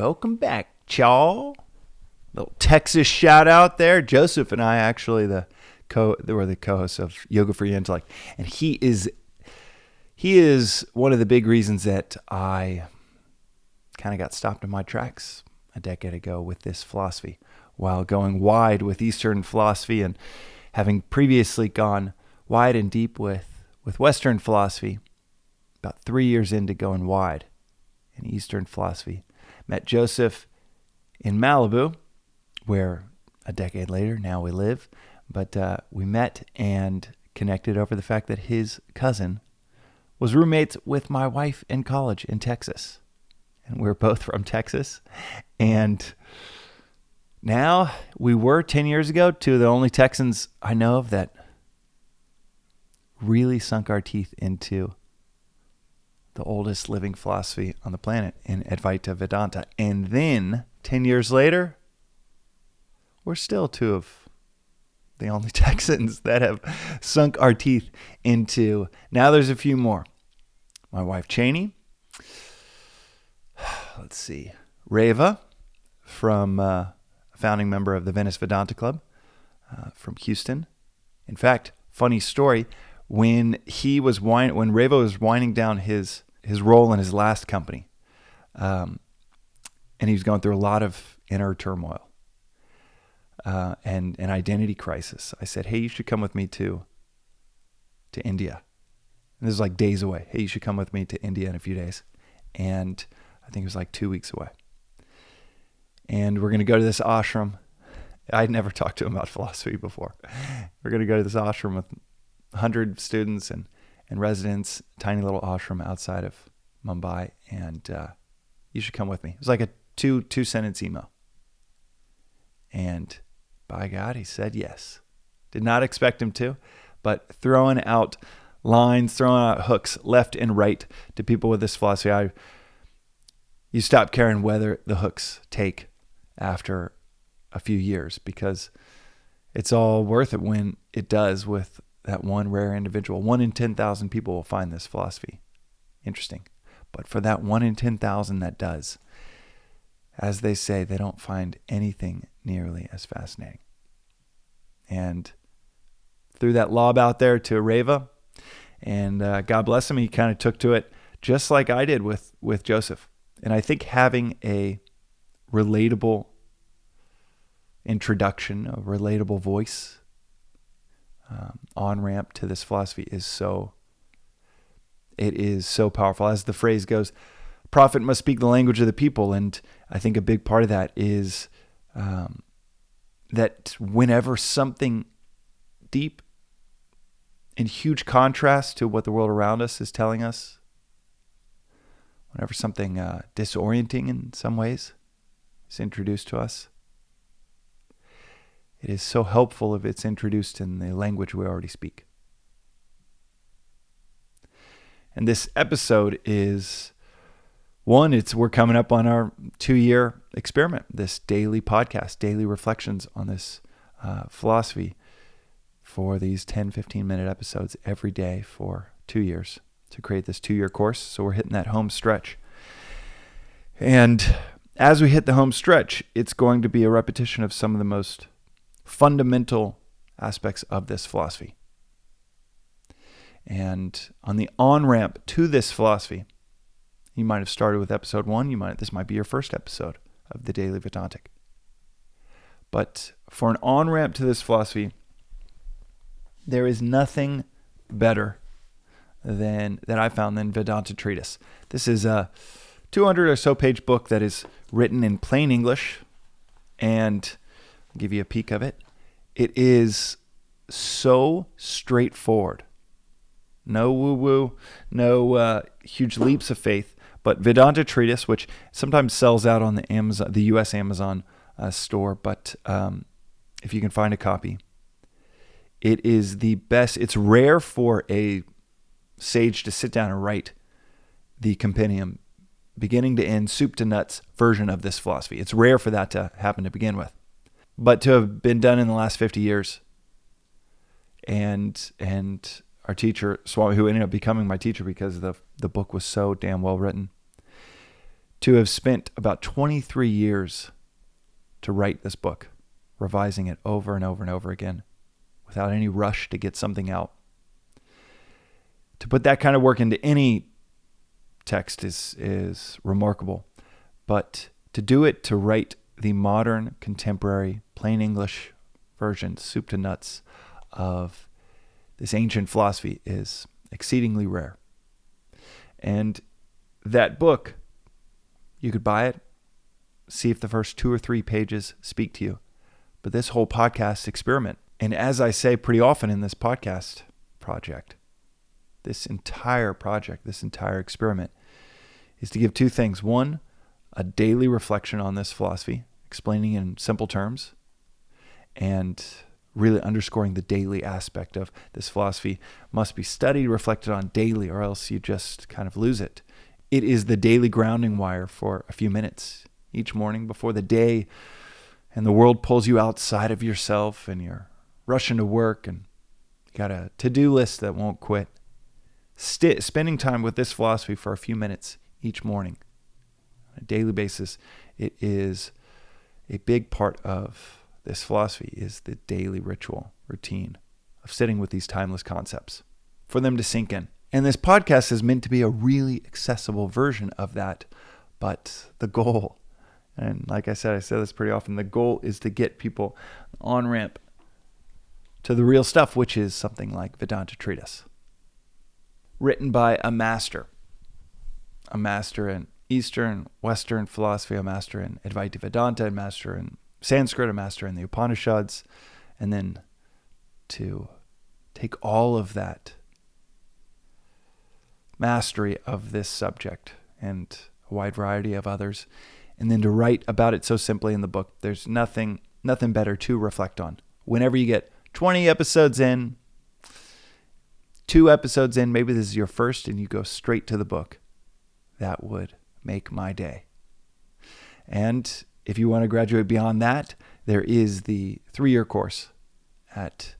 Welcome back, y'all. Little Texas shout out there. Joseph and I actually were the co-hosts of Yoga for Your Intellect, and he is one of the big reasons that I kind of got stopped in my tracks a decade ago with this philosophy, while going wide with Eastern philosophy and having previously gone wide and deep with Western philosophy. About 3 years into going wide in Eastern philosophy, met Joseph in Malibu, where a decade later now we live. But we met and connected over the fact that his cousin was roommates with my wife in college in Texas. And we're both from Texas. And now we were 10 years ago, two of the only Texans I know of that really sunk our teeth into the oldest living philosophy on the planet in Advaita Vedanta. And then 10 years later, we're still two of the only Texans that have sunk our teeth into. Now there's a few more. My wife, Cheney. Let's see. Reva, from a founding member of the Venice Vedanta Club from Houston. In fact, funny story, when Reva was winding down his role in his last company, and he was going through a lot of inner turmoil and an identity crisis, I said, hey, you should come with me to India. And this is like days away. Hey, you should come with me to India in a few days. And I think it was like 2 weeks away. And we're going to go to this ashram. I'd never talked to him about philosophy before. We're going to go to this ashram with 100 students and residents, tiny little ashram outside of Mumbai, and you should come with me. It was like a two-sentence email. And by God, he said yes. Did not expect him to, but throwing out lines, throwing out hooks left and right to people with this philosophy, you stop caring whether the hooks take after a few years, because it's all worth it when it does with that one rare individual. 1 in 10,000 people will find this philosophy interesting. But for that 1 in 10,000 that does, as they say, they don't find anything nearly as fascinating. And threw that lob out there to Reva, and God bless him, he kind of took to it just like I did with Joseph. And I think having a relatable introduction, a relatable voice, on-ramp to this philosophy is so powerful. As the phrase goes, prophet must speak the language of the people. And I think a big part of that is that whenever something deep in huge contrast to what the world around us is telling us, whenever something disorienting in some ways is introduced to us, it is so helpful if it's introduced in the language we already speak. And this episode is we're coming up on our 2-year experiment, this daily podcast, daily reflections on this philosophy for these 10, 15-minute episodes every day for 2 years to create this 2-year course. So we're hitting that home stretch. And as we hit the home stretch, it's going to be a repetition of some of the most fundamental aspects of this philosophy. And on the on-ramp to this philosophy, you might have started with episode 1. This might be your first episode of the Daily Vedantic. But for an on-ramp to this philosophy, there is nothing better that I found than Vedanta Treatise. This is a 200 or so page book that is written in plain English, and I'll give you a peek of it. It is so straightforward. No woo-woo, no huge leaps of faith, but Vedanta Treatise, which sometimes sells out on the U.S. Amazon store, but if you can find a copy, it is the best. It's rare for a sage to sit down and write the compendium, beginning to end, soup to nuts version of this philosophy. It's rare for that to happen to begin with. But to have been done in the last 50 years, and our teacher, Swami, who ended up becoming my teacher because the book was so damn well written, to have spent about 23 years to write this book, revising it over and over and over again without any rush to get something out. To put that kind of work into any text is remarkable, but to do it, to write the modern, contemporary, plain English version, soup to nuts, of this ancient philosophy is exceedingly rare. And that book, you could buy it, see if the first 2 or 3 pages speak to you. But this whole podcast experiment, and as I say pretty often in this podcast project, this entire project, this entire experiment, is to give 2 things. 1, a daily reflection on this philosophy, explaining in simple terms, and really underscoring the daily aspect of this philosophy must be studied, reflected on daily, or else you just kind of lose it. It is the daily grounding wire for a few minutes each morning before the day and the world pulls you outside of yourself and you're rushing to work and you got a to-do list that won't quit. Spending time with this philosophy for a few minutes each morning on a daily basis, it is a big part of this philosophy, is the daily ritual, routine of sitting with these timeless concepts for them to sink in. And this podcast is meant to be a really accessible version of that. But the goal, and like I say this pretty often, the goal is to get people on ramp to the real stuff, which is something like Vedanta Treatise, written by a master in Eastern, Western philosophy, a master in Advaita Vedanta, a master in Sanskrit, a master in the Upanishads, and then to take all of that mastery of this subject and a wide variety of others, and then to write about it so simply in the book. There's nothing better to reflect on. Whenever you get 20 episodes in, 2 episodes in, maybe this is your first and you go straight to the book, that would make my day. And if you want to graduate beyond that, there is the 3-year course at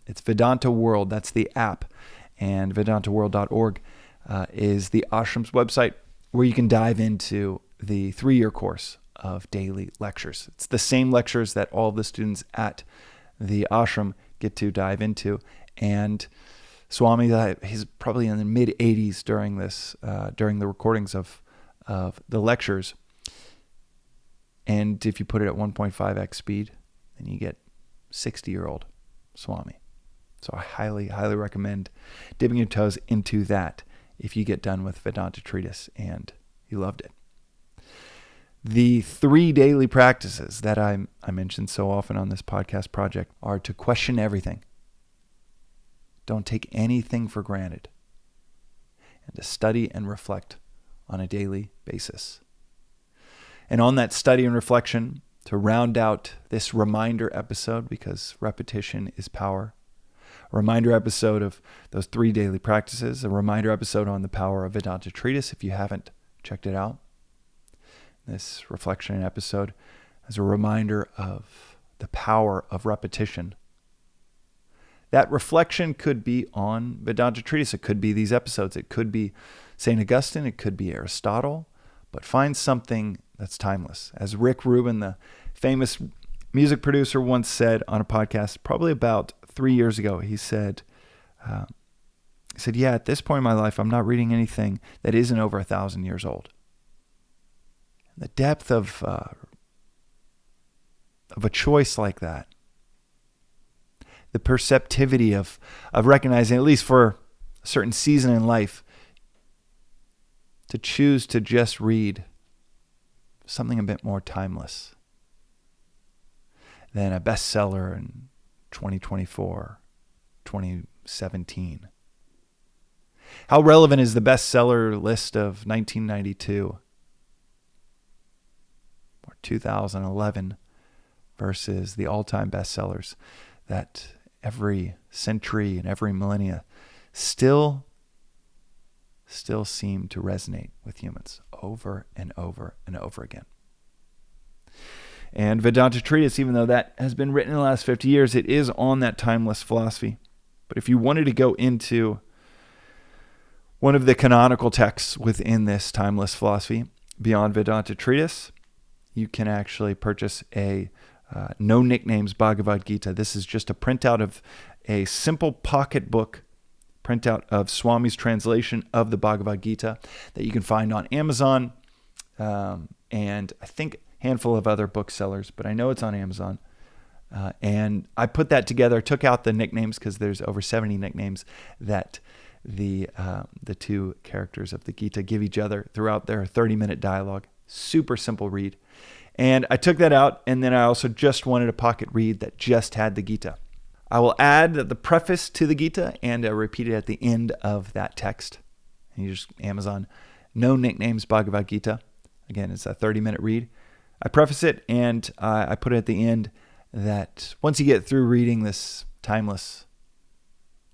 it's Vedanta World. That's the app, and vedantaworld.org is the ashram's website where you can dive into the 3-year course of daily lectures. It's the same lectures that all of the students at the ashram get to dive into. And Swami, he's probably in the mid 80s during the recordings of the lectures. And if you put it at 1.5x speed, then you get 60-year-old Swami. So I highly, highly recommend dipping your toes into that if you get done with Vedanta Treatise and you loved it. The 3 daily practices that I mention so often on this podcast project are to question everything. Don't take anything for granted. And to study and reflect on a daily basis. And on that study and reflection, to round out this reminder episode, because repetition is power, a reminder episode of those 3 daily practices, a reminder episode on the power of Vedanta Treatise if you haven't checked it out. This reflection episode as a reminder of the power of repetition. That reflection could be on Vedanta Treatise. It could be these episodes. It could be St. Augustine. It could be Aristotle. But find something that's timeless. As Rick Rubin, the famous music producer, once said on a podcast, probably about 3 years ago, he said, yeah, at this point in my life, I'm not reading anything that isn't over 1,000 years old. The depth of a choice like that, the perceptivity of recognizing, at least for a certain season in life, to choose to just read something a bit more timeless than a bestseller in 2024, 2017. How relevant is the bestseller list of 1992 or 2011 versus the all-time bestsellers that every century and every millennia still seem to resonate with humans over and over and over again. And Vedanta Treatise, even though that has been written in the last 50 years, it is on that timeless philosophy. But if you wanted to go into one of the canonical texts within this timeless philosophy, Beyond Vedanta treatise, you can actually purchase a no nicknames Bhagavad Gita. This is just a printout of a simple pocketbook printout of Swami's translation of the Bhagavad Gita that you can find on Amazon and I think a handful of other booksellers, but I know it's on Amazon. And I put that together, took out the nicknames because there's over 70 nicknames that the two characters of the Gita give each other throughout their 30-minute dialogue. Super simple read. And I took that out, and then I also just wanted a pocket read that just had the Gita. I will add the preface to the Gita and repeat it at the end of that text. And you just Amazon, no nicknames Bhagavad Gita. Again, it's a 30-minute read. I preface it, and I put it at the end that once you get through reading this timeless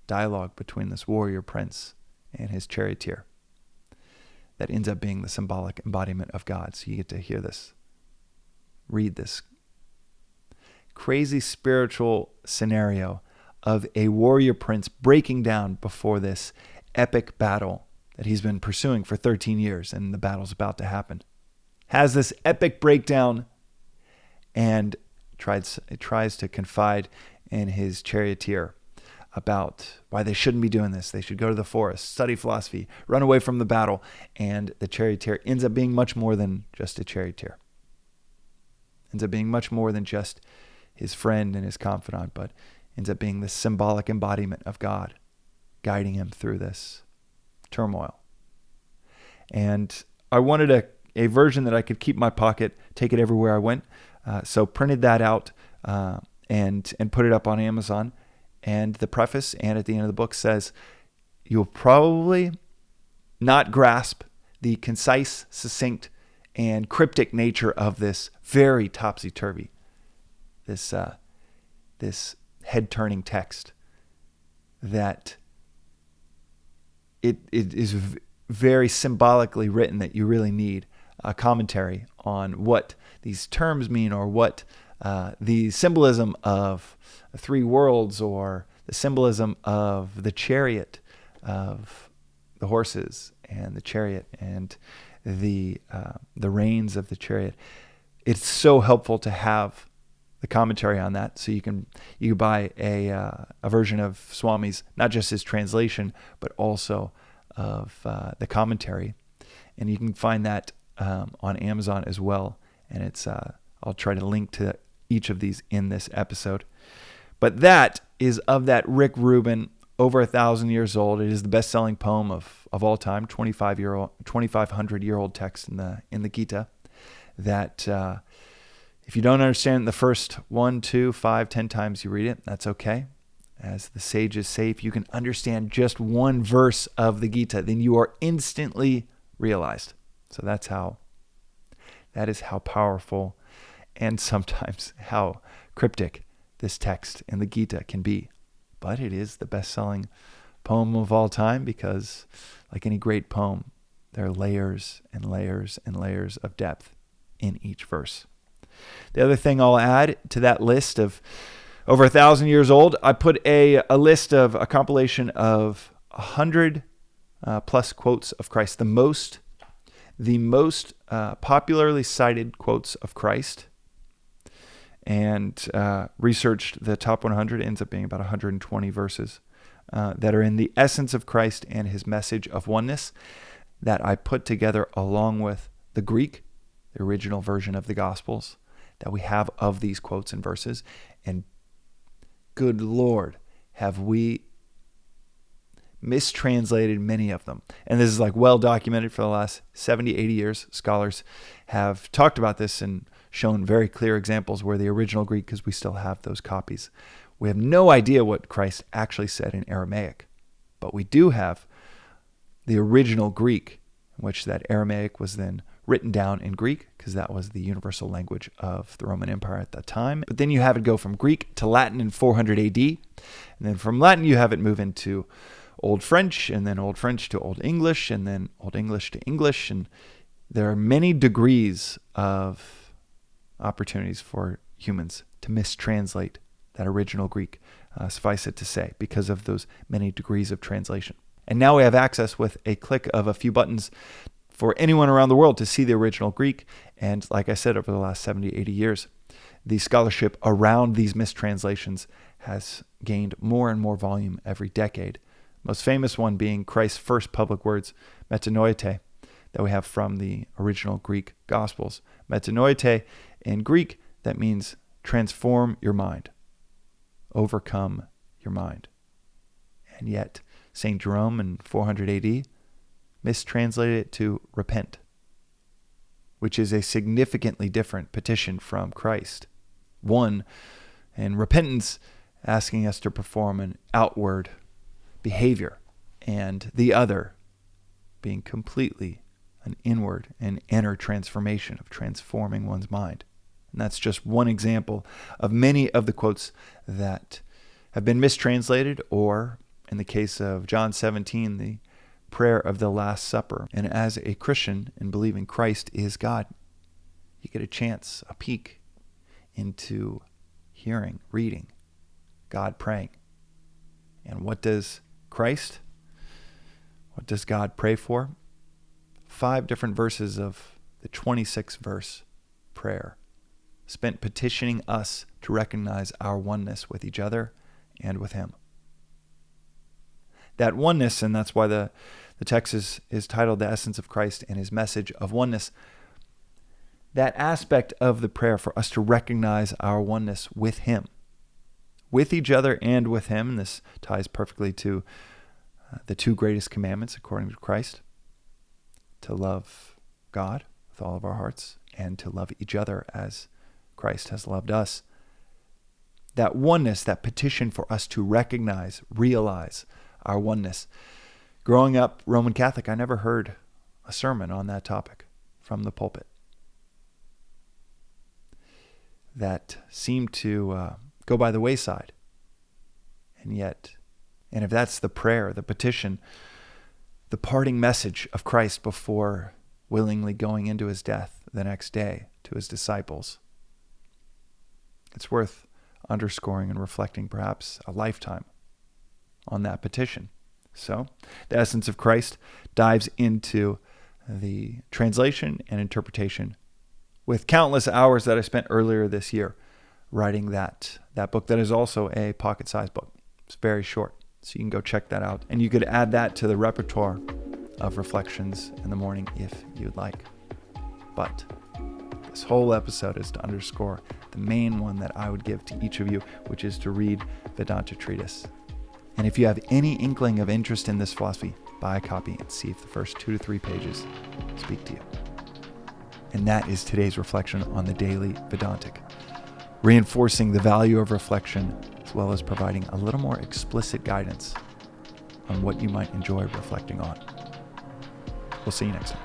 dialogue between this warrior prince and his charioteer, that ends up being the symbolic embodiment of God. So you get to hear this, read this crazy spiritual scenario of a warrior prince breaking down before this epic battle that he's been pursuing for 13 years, and the battle's about to happen. Has this epic breakdown and tries to confide in his charioteer about why they shouldn't be doing this. They should go to the forest, study philosophy, run away from the battle. And the charioteer ends up being much more than just a charioteer. Ends up being much more than just his friend and his confidant, but ends up being the symbolic embodiment of God, guiding him through this turmoil. And I wanted a version that I could keep in my pocket, take it everywhere I went. So printed that out and put it up on Amazon. And the preface and at the end of the book says, you'll probably not grasp the concise, succinct, and cryptic nature of this very topsy-turvy, this head-turning text, that it is very symbolically written, that you really need a commentary on what these terms mean, or what the symbolism of three worlds, or the symbolism of the chariot, of the horses and the chariot, and the reins of the chariot. It's so helpful to have the commentary on that, so you can buy a version of Swami's, not just his translation, but also of the commentary, and you can find that on Amazon as well. And it's I'll try to link to each of these in this episode. But that is of that Rick Rubin, over 1,000 years old. It is the best-selling poem of all time, 2,500-year-old text in the Gita. That if you don't understand the first 1, 2, 5, 10 times you read it, that's okay. As the sages say, if you can understand just one verse of the Gita, then you are instantly realized. So that is how powerful and sometimes how cryptic this text in the Gita can be. But it is the best-selling poem of all time because, like any great poem, there are layers and layers and layers of depth in each verse. The other thing I'll add to that list of over 1,000 years old, I put a list of a compilation of 100 plus quotes of Christ, the most popularly cited quotes of Christ, and researched the top 100. Ends up being about 120 verses that are in the essence of Christ and his message of oneness, that I put together along with the Greek, the original version of the Gospels that we have of these quotes and verses. And good Lord, have we mistranslated many of them. And this is like well documented for the last 70, 80 years. Scholars have talked about this and shown very clear examples where the original Greek, because we still have those copies, we have no idea what Christ actually said in Aramaic, but we do have the original Greek, in which that Aramaic was then written down in Greek, because that was the universal language of the Roman Empire at that time. But then you have it go from Greek to Latin in 400 AD, and then from Latin you have it move into Old French, and then Old French to Old English, and then Old English to English. And there are many degrees of opportunities for humans to mistranslate that original Greek, suffice it to say, because of those many degrees of translation. And now we have access with a click of a few buttons for anyone around the world to see the original Greek. And like I said, over the last 70, 80 years, the scholarship around these mistranslations has gained more and more volume every decade. Most famous one being Christ's first public words, metanoite, that we have from the original Greek Gospels. Metanoite in Greek, that means transform your mind, overcome your mind. And yet, St. Jerome in 400 AD mistranslated it to repent, which is a significantly different petition from Christ. One, in repentance, asking us to perform an outward behavior, and the other being completely an inward and inner transformation of transforming one's mind. And that's just one example of many of the quotes that have been mistranslated, or in the case of John 17, the prayer of the Last Supper. And as a Christian and believing Christ is God, you get a chance, a peek into hearing, reading God praying. And what does God pray for? 5 different verses of the 26th verse prayer, spent petitioning us to recognize our oneness with each other and with Him. That oneness, and that's why the text is titled The Essence of Christ and His Message of Oneness. That aspect of the prayer for us to recognize our oneness with Him, with each other and with Him. And this ties perfectly to the 2 greatest commandments according to Christ: to love God with all of our hearts and to love each other as Christ has loved us. That oneness, that petition for us to recognize, realize our oneness. Growing up Roman Catholic, I never heard a sermon on that topic from the pulpit. That seemed to go by the wayside. And yet, and if that's the prayer, the petition, the parting message of Christ before willingly going into His death the next day to His disciples, it's worth underscoring and reflecting perhaps a lifetime on that petition. So, the Essence of Christ dives into the translation and interpretation with countless hours that I spent earlier this year writing that book that is also a pocket-sized book. It's very short, so you can go check that out. And you could add that to the repertoire of reflections in the morning if you'd like. But this whole episode is to underscore the main one that I would give to each of you, which is to read Vedanta Treatise. And if you have any inkling of interest in this philosophy, buy a copy and see if the first 2 to 3 pages speak to you. And that is today's reflection on the Daily Vedantic, reinforcing the value of reflection as well as providing a little more explicit guidance on what you might enjoy reflecting on. We'll see you next time.